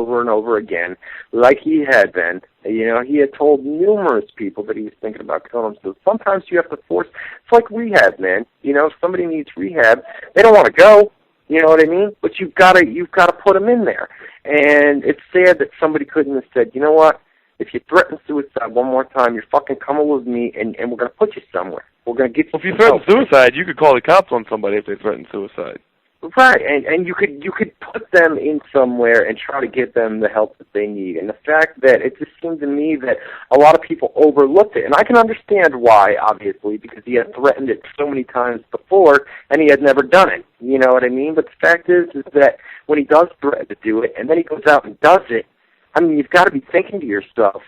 over and over again, like he had been. You know, he had told numerous people that he was thinking about killing himself. Sometimes you have to force. It's like rehab, man. You know, if somebody needs rehab, they don't want to go. You know what I mean? But you've got to put them in there. And it's sad that somebody couldn't have said, you know what? If you threaten suicide one more time, you're fucking coming with me, and we're going to put you somewhere. We're going to get you. Well, if you threaten suicide, you could call the cops on somebody if they threaten suicide. Right, and you could put them in somewhere and try to get them the help that they need. And the fact that it just seemed to me that a lot of people overlooked it, and I can understand why, obviously, because he had threatened it so many times before, and he had never done it. You know what I mean? But the fact is that when he does threaten to do it, and then he goes out and does it, I mean, you've got to be thinking to yourself,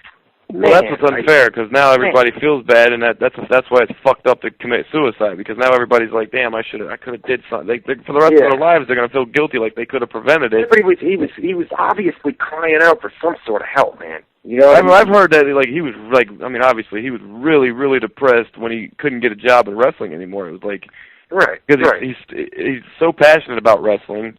man, well, that's what's unfair, because now everybody feels bad, and that's why it's fucked up to commit suicide, because now everybody's like, damn, I could have did something. For the rest of their lives, they're going to feel guilty like they could have prevented it. But he was obviously crying out for some sort of help, man. You know, I've heard that he was obviously he was really, really depressed when he couldn't get a job in wrestling anymore. It was like, right, because he's so passionate about wrestling.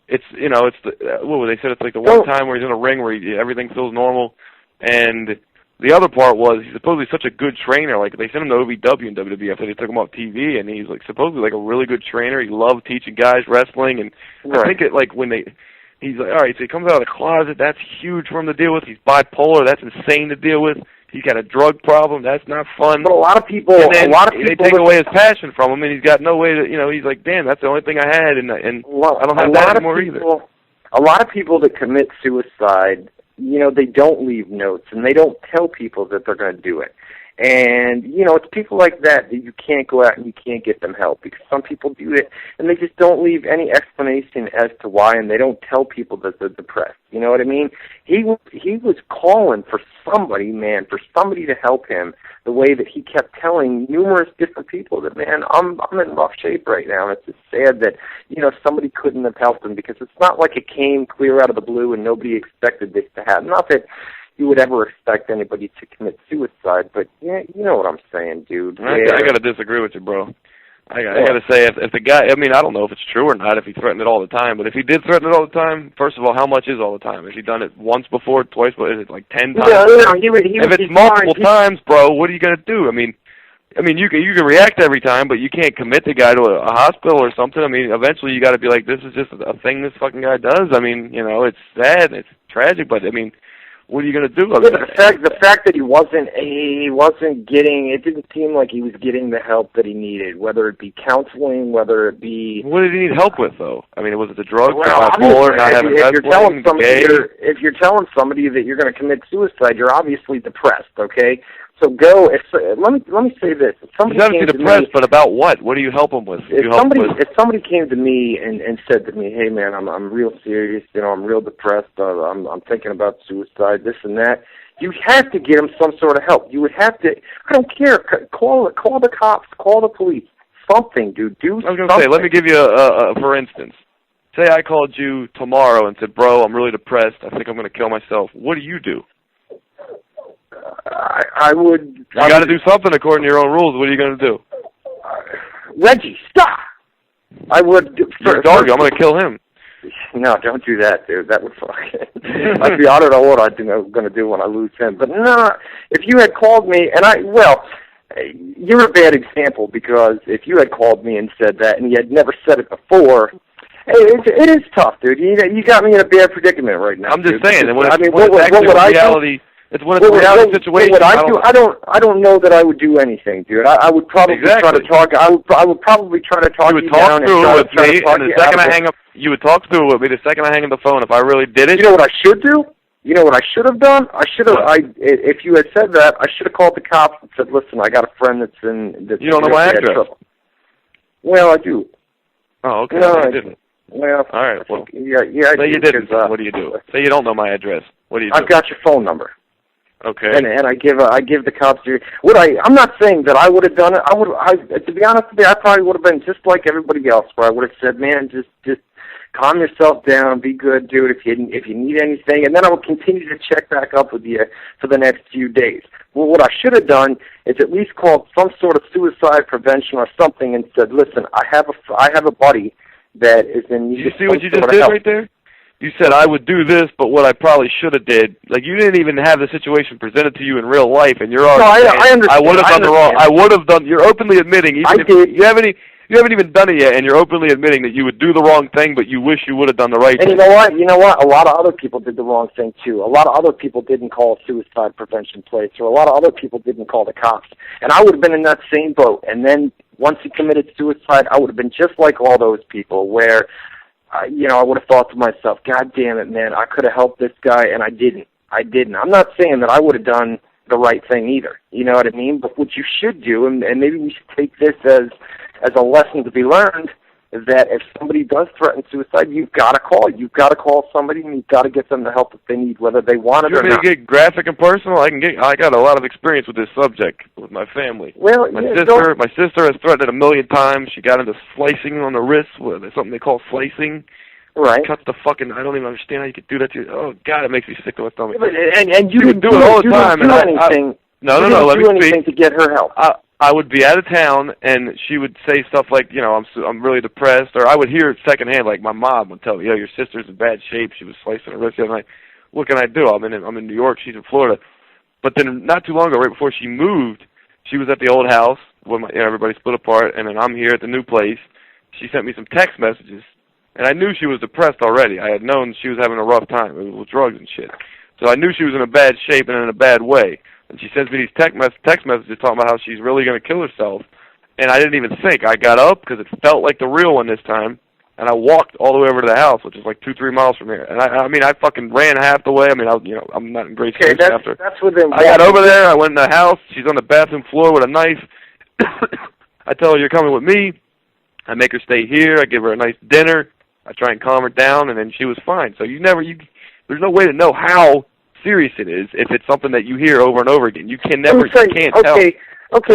It's, you know, it's they said it's like the one time where he's in a ring where everything feels normal, and the other part was he's supposedly such a good trainer. Like, they sent him to OVW and WWF, and they took him off TV, and he's supposedly a really good trainer. He loved teaching guys wrestling, and I think he's like, all right, so he comes out of the closet. That's huge for him to deal with. He's bipolar. That's insane to deal with. He's got a drug problem. That's not fun. But a lot of people they take away his passion from him, and he's got no way to, you know, he's like, damn, that's the only thing I had, and I don't have that anymore either. A lot of people that commit suicide, you know, they don't leave notes, and they don't tell people that they're going to do it. And, you know, it's people like that you can't go out and you can't get them help, because some people do it, and they just don't leave any explanation as to why, and they don't tell people that they're depressed. You know what I mean? He was calling for somebody, man, for somebody to help him, the way that he kept telling numerous different people that, man, I'm in rough shape right now. And it's just sad that, you know, somebody couldn't have helped him, because it's not like it came clear out of the blue and nobody expected this to happen. Not that you would ever expect anybody to commit suicide, but yeah, you know what I'm saying, dude. I got to disagree with you, bro. I got to say, if the guy, I mean, I don't know if it's true or not, if he threatened it all the time, but if he did threaten it all the time, first of all, how much is all the time? Has he done it once before, twice, but is it like 10 times? No, if it's multiple times, bro, what are you going to do? I mean, you can react every time, but you can't commit the guy to a hospital or something. I mean, eventually you got to be like, this is just a thing this fucking guy does. I mean, you know, it's sad, it's tragic, but I mean, what are you going to do? Yeah, the fact that he wasn't getting, it didn't seem like he was getting the help that he needed, whether it be counseling, whether it be... What did he need help with, though? I mean, was it the drugs, well, bipolar, not having wrestling, if you're telling somebody that you're going to commit suicide, you're obviously depressed, okay? So go. Let me say this. If somebody he's obviously depressed, but about what? What do you help him with? If somebody came to me and said to me, "Hey, man, I'm real serious. You know, I'm real depressed. I'm thinking about suicide. This and that." You have to get him some sort of help. You would have to. I don't care. Call the cops. Call the police. Something, dude. Do something. I was going to say. Let me give you for instance. Say I called you tomorrow and said, "Bro, I'm really depressed. I think I'm going to kill myself." What do you do? I would... You got to do something according to your own rules. What are you going to do? Reggie, stop! I would... Your dog, I'm going to kill him. No, don't do that, dude. That would fuck. I don't know what I'm going to do when I lose him. But no, if you had called me, you're a bad example, because if you had called me and said that and you had never said it before... Hey, it is tough, dude. You got me in a bad predicament right now. I'm just saying. What would I do? It's when it's a reality situation. What I do? I don't know that I would do anything, dude. I would probably try to talk. I would probably try to talk you down. You would talk through it with me, and the second I hang up, you would talk through it with me. The second I hang up the phone, if I really did it, you know what I should do? You know what I should have done? If you had said that, I should have called the cops and said, "Listen, I got a friend that's in." You don't know my address. Trouble. Well, I do. Oh, okay. No, I didn't. Well, all right. Well, yeah. Say you didn't. What do you do? Say you don't know my address. What do you do? I've got your phone number. Okay. And I give the cops your. I'm not saying that I would have done it. To be honest with you, I probably would have been just like everybody else, where I would have said, "Man, just calm yourself down, be good, dude. If you need anything," and then I would continue to check back up with you for the next few days. Well, what I should have done is at least called some sort of suicide prevention or something and said, "Listen, I have a buddy that is in need." Did you see what you just did right there? you said I would do this, but what I probably should have did. Like, you didn't even have the situation presented to you in real life, and you're already saying, I understand. I would have done the wrong. I would have done. You're openly admitting, even if you haven't even done it yet, and you're openly admitting that you would do the wrong thing, but you wish you would have done the right thing. And you know what? A lot of other people did the wrong thing too. A lot of other people didn't call a suicide prevention place, or a lot of other people didn't call the cops. And I would have been in that same boat. And then once he committed suicide, I would have been just like all those people, where I would have thought to myself, God damn it, man, I could have helped this guy, and I didn't. I'm not saying that I would have done the right thing either. You know what I mean? But what you should do, and maybe we should take this as a lesson to be learned, is that if somebody does threaten suicide, you've got to call. You've got to call somebody, and you've got to get them the help that they need, whether they want it or not. Get graphic and personal? I got a lot of experience with this subject with my family. Well, my sister has threatened it 1,000,000 times. She got into slicing on the wrist, something they call slicing. Right. Cut the fucking. I don't even understand how you could do that to you. Oh God, it makes me sick to my stomach. Yeah, and you would do it all the time. You didn't do anything. No. Let me do anything to get her help. I would be out of town, and she would say stuff like, I'm really depressed, or I would hear it secondhand, like my mom would tell me, your sister's in bad shape. She was slicing her wrist the other night. What can I do? I'm in New York. She's in Florida. But then not too long ago, right before she moved, she was at the old house when everybody split apart, and then I'm here at the new place. She sent me some text messages, and I knew she was depressed already. I had known she was having a rough time with drugs and shit. So I knew she was in a bad shape and in a bad way. And she sends me these text messages talking about how she's really going to kill herself. And I didn't even think. I got up because it felt like the real one this time, and I walked all the way over to the house, which is like 2-3 miles from here. And I fucking ran half the way. I'm not in great shape after. That's within. I got over there. I went in the house. She's on the bathroom floor with a knife. I tell her, you're coming with me. I make her stay here. I give her a nice dinner. I try and calm her down, and then she was fine. So there's no way to know how serious it is if it's something that you hear over and over again. You can't tell. Okay.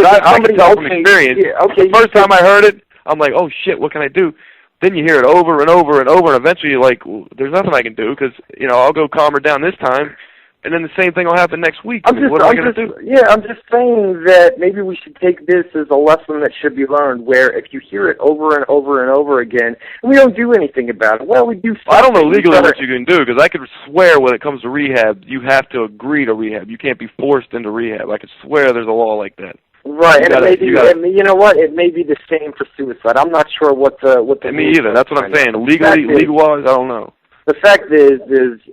I can tell from experience. Yeah, okay. The first time I heard it, I'm like, oh shit, what can I do? Then you hear it over and over and over, and eventually you're like, well, there's nothing I can do because I'll go calm her down this time, and then the same thing will happen next week. What am I going to do? Yeah, I'm just saying that maybe we should take this as a lesson that should be learned, where if you hear it over and over and over again, and we don't do anything about it, well, we do. I don't know legally what you can do, because I could swear when it comes to rehab, you have to agree to rehab. You can't be forced into rehab. I could swear there's a law like that. Right, you know what? It may be the same for suicide. I'm not sure what the. Me either. That's what I'm saying. Legal-wise, I don't know. The fact is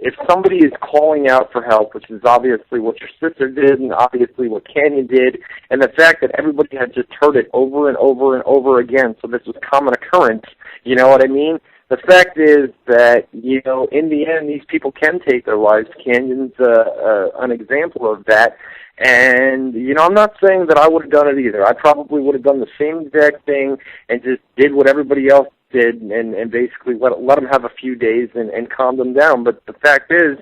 if somebody is calling out for help, which is obviously what your sister did and obviously what Canyon did, and the fact that everybody had just heard it over and over and over again, so this was common occurrence, you know what I mean? The fact is that, in the end, these people can take their lives. Canyon's an example of that. And, I'm not saying that I would have done it either. I probably would have done the same exact thing and just did what everybody else did and basically let them have a few days and calm them down. But the fact is,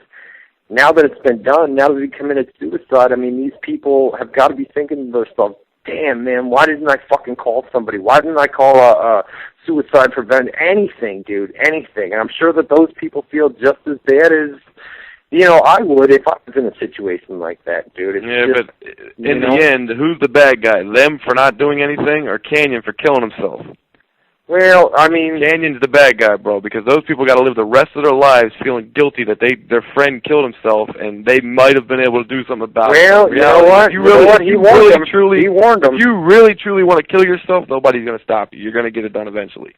now that it's been done, now that he committed suicide, these people have got to be thinking to themselves, damn, man, why didn't I fucking call somebody? Why didn't I call a suicide prevention? Anything, dude, anything. And I'm sure that those people feel just as bad as, I would if I was in a situation like that, dude. But in the end, who's the bad guy? Them for not doing anything or Canyon for killing himself? Well, Canyon's the bad guy, bro, because those people got to live the rest of their lives feeling guilty that their friend killed himself, and they might have been able to do something about it. Well, you know what? He warned them. If you really, truly want to kill yourself, nobody's going to stop you. You're going to get it done eventually.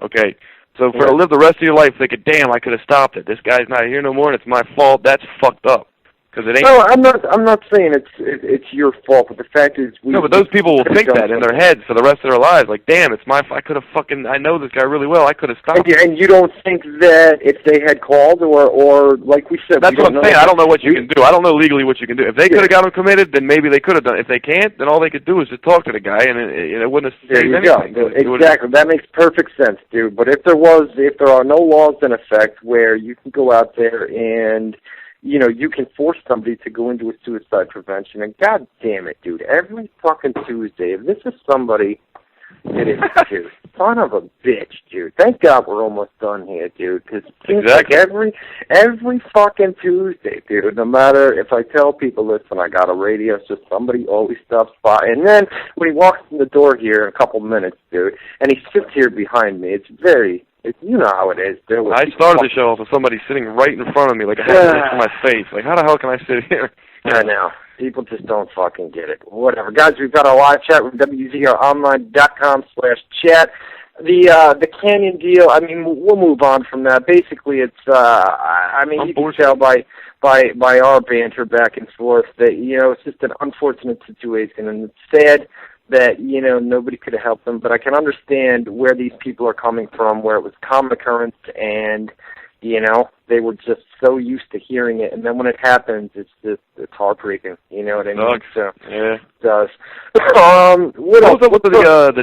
Okay? So to live the rest of your life thinking, damn, I could have stopped it. This guy's not here no more, and it's my fault. That's fucked up. Because it ain't. No, I'm not saying it's your fault, but the fact is but those people will think that in their heads for the rest of their lives. Like, damn, it's my fault. I could have I know this guy really well. I could have stopped. And you don't think that if they had called or like we said, that's what I'm saying. I don't know what you can do. I don't know legally what you can do. If they could have got him committed, then maybe they could have done it. If they can't, then all they could do is just talk to the guy, and it wouldn't have saved anything. Exactly. That makes perfect sense, dude. But if there are no laws in effect where you can go out there and you can force somebody to go into a suicide prevention, and god damn it, dude, every fucking Tuesday, if this is somebody that is, dude, son of a bitch, dude. Thank God we're almost done here, dude, because it seems like every fucking Tuesday, dude, no matter if I tell people, listen, I got a radio, it's just somebody always stops by, and then when he walks in the door here in a couple minutes, dude, and he sits here behind me, it's very, You know how it is. I started the show off with somebody sitting right in front of me, like a half inch from my face. Like, how the hell can I sit here? I know. People just don't fucking get it. Whatever. Guys, we've got a live chat with WZROnline.com/chat. The Canyon deal, I mean, we'll move on from that. Basically, it's, I mean, you can tell by our banter back and forth that, you know, it's just an unfortunate situation, and it's sad that, you know, nobody could have helped them, but I can understand where these people are coming from, where it was common occurrence, and, you know, they were just so used to hearing it, and then when it happens, it's heartbreaking, you know what I mean? So, yeah. It does. What was up with the